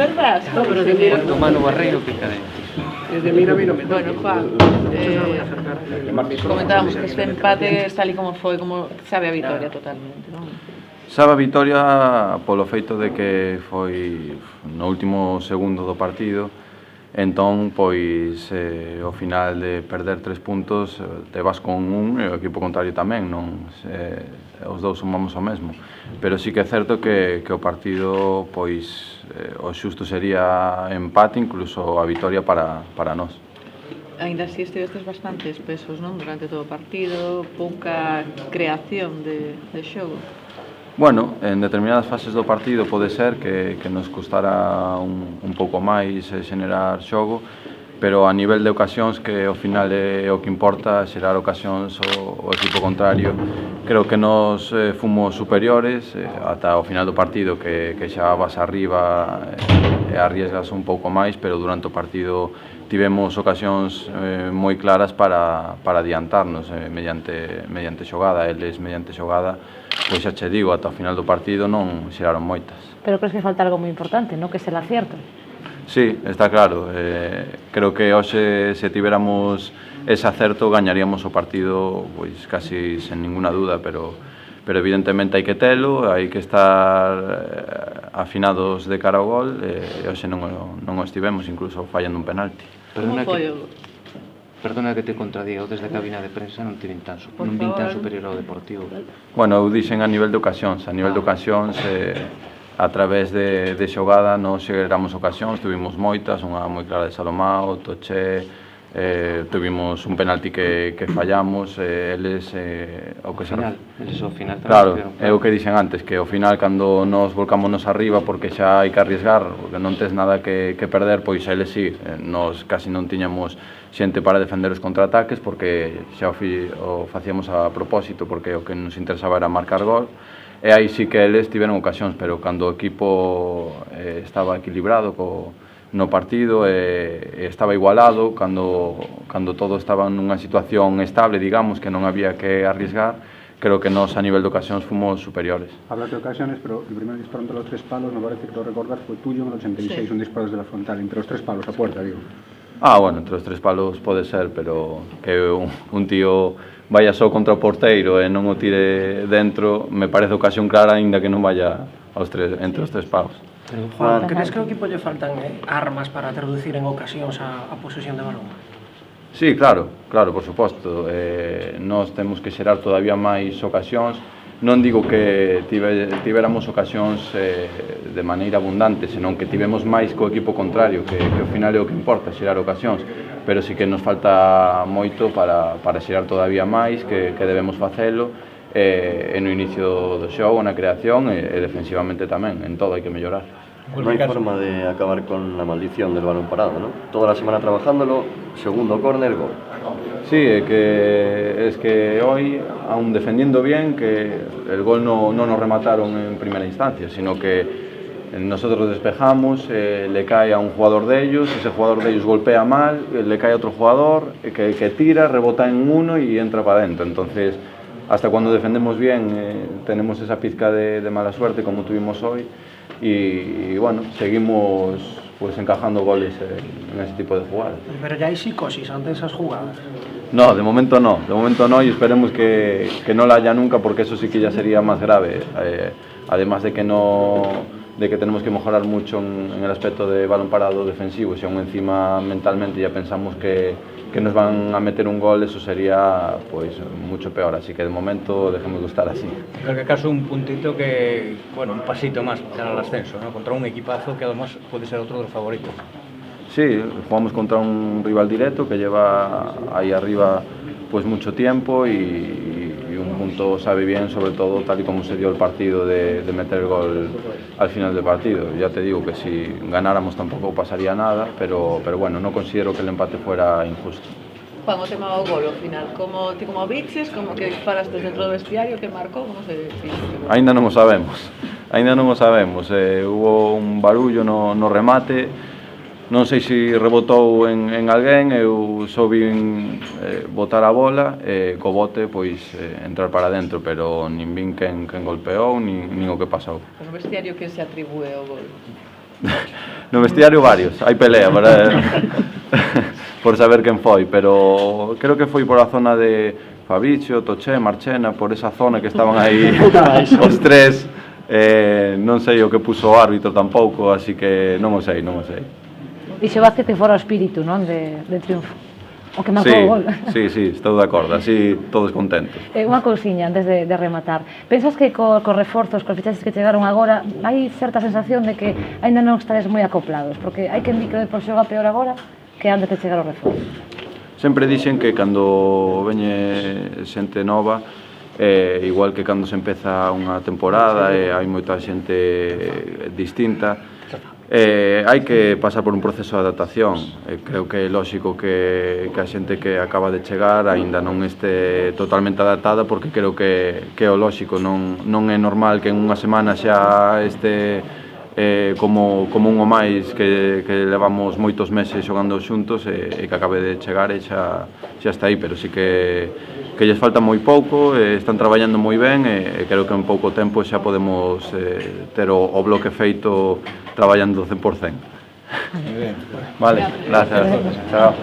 Verdad? No, pero de mira... O Manu Barreiro que cadente. Desde mira, mira, mira. Bueno, Juan, comentábamos que este empate, tal y como foi, como sabe a vitoria totalmente, non? Sabe a vitoria polo feito de que foi no último segundo do partido, entón, pois, ao final de perder 3 puntos, te vas con un e o equipo contrario tamén, non? Os dous sumamos o mesmo. Pero sí que é certo que o partido, pois, o xusto sería empate, incluso a vitoria para nós. Ainda así estivestes bastantes pesos, non? Durante todo o partido, pouca creación de xogo. Bueno, en determinadas fases do partido pode ser que nos costara un pouco máis xenerar xogo, pero a nivel de ocasións, que ao final é o que importa, xerar ocasións o equipo contrario, creo que nos fomos superiores ata o final do partido, que xa vas arriba e arriesgas un pouco máis, pero durante o partido tivemos ocasións moi claras para adiantarnos mediante xogada. Eles mediante xogada, pois xa che digo, ata o final do partido non xeraron moitas. Pero crees que falta algo moi importante, non? Que es el acierto. Sí, está claro. Creo que hoxe, se tiveramos ese acerto, gañaríamos o partido pois casi sen ninguna duda, pero evidentemente hai que telo, hai que estar afinados de cara ao gol, e hoxe non o estivemos, incluso fallando un penalti. Perdona que te contradiga, eu desde a cabina de prensa non vin tan superior ao Deportivo. Bueno, eu dixen a nivel de ocasións, a través de xogada nos xeramos ocasións, tuvimos moitas, unha moi clara de Salomao, Toché, tuvimos un penalti que fallamos, eles ao que ao final claro, é o que dixen antes, que ao final cando nos volcámonos arriba porque xa hai que arriesgar, porque non tes nada que perder, pois eles sí, nos casi non tiñamos xente para defender os contraataques, porque xa o facíamos a propósito, porque o que nos interesaba era marcar gol, e aí sí que eles tiveron ocasións, pero cando o equipo estaba equilibrado no partido, estaba igualado, cando todo estaba nunha situación estable, digamos, que non había que arriesgar, creo que nós a nivel de ocasións fomos superiores. Hablas de ocasiones, pero el primer disparo entre los 3 palos, me parece que lo recordar, fue tuyo en el 86, sí. Un disparo desde la frontal, entre los 3 palos, a puerta, digo. Bueno, entre os 3 palos pode ser, pero que un tío vaya só contra o porteiro e non o tire dentro, me parece ocasión clara, aínda que non vaya entre os 3 palos. Juan, crees que ao equipo lle faltan armas para traducir en ocasións a posesión de balón? Sí, claro, por suposto. Nós temos que xerar todavía máis ocasións. Non digo que tiveramos ocasións de maneira abundante, senón que tivemos máis co equipo contrario, que ao final é o que importa, xerar ocasións. Pero sí que nos falta moito para xerar todavía máis, que debemos facelo, no inicio do xogo, na creación e defensivamente tamén. En todo hai que mellorar. No hay forma de acabar con la maldición del balón parado, ¿no? Toda la semana trabajándolo, segundo córner, gol. Sí, es que hoy, aún defendiendo bien, que el gol no nos remataron en primera instancia, sino que nosotros despejamos, le cae a un jugador de ellos, ese jugador de ellos golpea mal, le cae a otro jugador que tira, rebota en uno y entra para adentro. Entonces, hasta cuando defendemos bien, tenemos esa pizca de mala suerte como tuvimos hoy. Y bueno, seguimos pues encajando goles en ese tipo de jugadas. Pero ya hay psicosis ante esas jugadas. No, de momento no, y esperemos que no la haya nunca, porque eso sí que ya sería más grave. Además de que tenemos que mejorar mucho en el aspecto de balón parado defensivo, si aún encima mentalmente ya pensamos que nos van a meter un gol, eso sería pues mucho peor, así que de momento dejemos de estar así. En cualquier caso, un puntito que, bueno, un pasito más para el ascenso, ¿no? Contra un equipazo que además puede ser otro de los favoritos. Sí, jugamos contra un rival directo que lleva ahí arriba pues mucho tiempo y un punto sabe bien, sobre todo tal y como se dio el partido de meter el gol al final del partido. Ya te digo que si ganáramos tampoco pasaría nada, pero bueno, no considero que el empate fuera injusto. Juan, o tema do gol ao final, como viches, como que disparaste dentro do vestiario, que marcou, como se dice? Ainda non o sabemos, hubo un barullo no remate. Non sei se rebotou en alguén, eu só vin botar a bola e co bote pois entrar para dentro, pero nin vin quen golpeou, nin o que pasou. No vestiario que se atribúe o gol? No vestiario varios, hai pelea por saber quen foi, pero creo que foi por a zona de Fabricio, Toché, Marchena, por esa zona que estaban aí os tres. Non sei o que puso o árbitro tampouco, así que non o sei. Dixo Vázquez que fora o espírito, non, de triunfo. O que marcou o gol. Sí, estou de acordo, así todos contentos. Unha cousiña antes de rematar. Pensas que cos reforzos, cos fichaxes que chegaron agora, hai certa sensación de que aínda non estares moi acoplados? Porque hai quen di que o Depor xoga peor agora que antes de chegar o reforzo. Sempre dixen que cando veñe xente nova, igual que cando se empeza unha temporada e hai moita xente distinta, hai que pasar por un proceso de adaptación. Creo que é lógico que a xente que acaba de chegar aínda non este totalmente adaptada, porque creo que é o lógico, non é normal que en unha semana xa este como un o máis que levamos moitos meses xogando xuntos e que acabe de chegar e xa está aí, pero sí que lles falta moi pouco, están traballando moi ben e creo que en pouco tempo xa podemos ter o bloque feito traballando 100%. Vale, gracias. Chao.